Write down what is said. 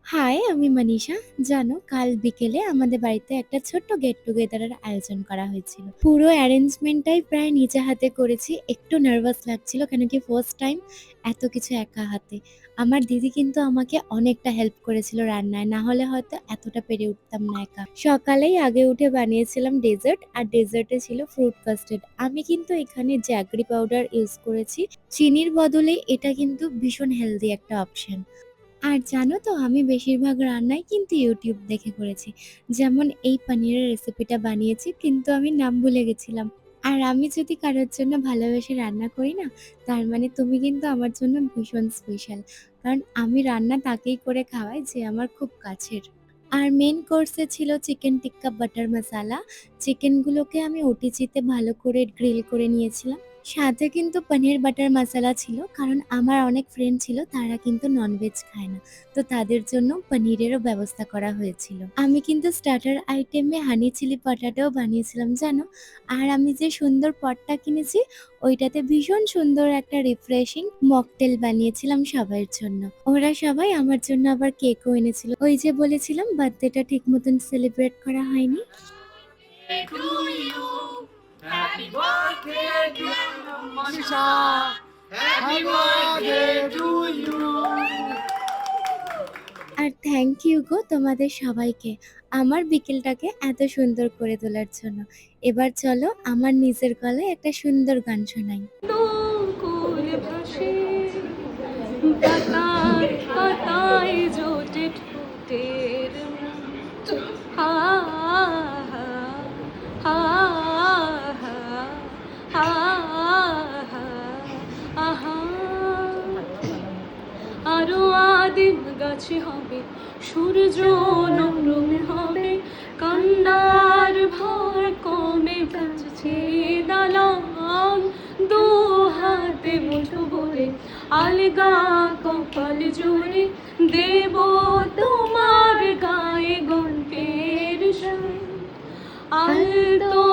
High, আমি মানিষা। জানো, কাল বিকেলে আমাদের বাড়িতে একটা ছোট্ট গেট টুগেদারের আয়োজন করা হয়েছিল। পুরো অ্যারেঞ্জমেন্টটাই প্রায় নিজে হাতে করেছি। একটু নার্ভাস লাগছিল, কেন কি ফার্স্ট টাইম এত কিছু একা হাতে। আমার দিদি কিন্তু আমাকে অনেকটা হেল্প করেছিল রান্নায়, না হলে হয়তো এতটা পেরে উঠতাম না একা। সকালেই আগে উঠে বানিয়েছিলাম ডেজার্ট, আর ডেজার্টে ছিল ফ্রুট কাস্টার্ড। আমি কিন্তু এখানে জ্যাগরি পাউডার ইউজ করেছি। চিনির বদলে এটা কিন্তু ভীষণ হেলদি একটা অপশন। আর জানো তো, আমি বেশিরভাগ রান্নাই কিন্তু ইউটিউব দেখে করেছি। যেমন এই পনিরের রেসিপিটা বানিয়েছি, কিন্তু আমি নাম ভুলে গেছিলাম। আর আমি যদি কারোর জন্য ভালোবেসে রান্না করি না, তার মানে তুমি কিন্তু আমার জন্য ভীষণ স্পেশাল। কারণ আমি রান্না তাকেই করে খাওয়াই যে আমার খুব কাছের। আর মেন কোর্সে ছিল চিকেন টিক্কা বাটার মশালা। চিকেনগুলোকে আমি ওটিজিতে ভালো করে গ্রিল করে নিয়েছিলাম। সাথে কিন্তু পনির বাটার মশালা ছিল, কারণ আমার অনেক ফ্রেন্ড ছিল, তারা কিন্তু ননভেজ খায় না। তো তাদের জন্য পনিরেরও ব্যবস্থা করা হয়েছিল। আমি কিন্তু স্টার্টার আইটেমে হানি চিলি পটাটোও বানিয়েছিলাম, জানো। আর আমি যে সুন্দর পটটা কিনেছি, ওইটাতে ভীষণ সুন্দর একটা রিফ্রেশিং মকটেল বানিয়েছিলাম সবার জন্য। ওরা সবাই আমার জন্য আবার কেকও এনেছিল। ওই যে বলেছিলাম বার্থডেটা ঠিক মতন সেলিব্রেট করা হয়নি। To you. Happy birthday, dear Manisha. Happy birthday to you. আর থ্যাংক ইউ গো তোমাদের সবাইকে আমার বিকেলটাকে এত সুন্দর করে তোলার জন্য। এবার চলো আমার নিজের গলায় একটা সুন্দর গান শোনাই। নকুল ভাসে পাতায় পাতায় জোটে ঠোঁটের হা হা হা হা হা হা আহা আরো আদিম গাছে হবে সূর্য নরম হবে কান্নার ভার কমে বাজছে দালান দু হাতে মুঠো ভরে আলগা কপাল জোরে দেব তোমার গায়ে গল্পের সুর আলতো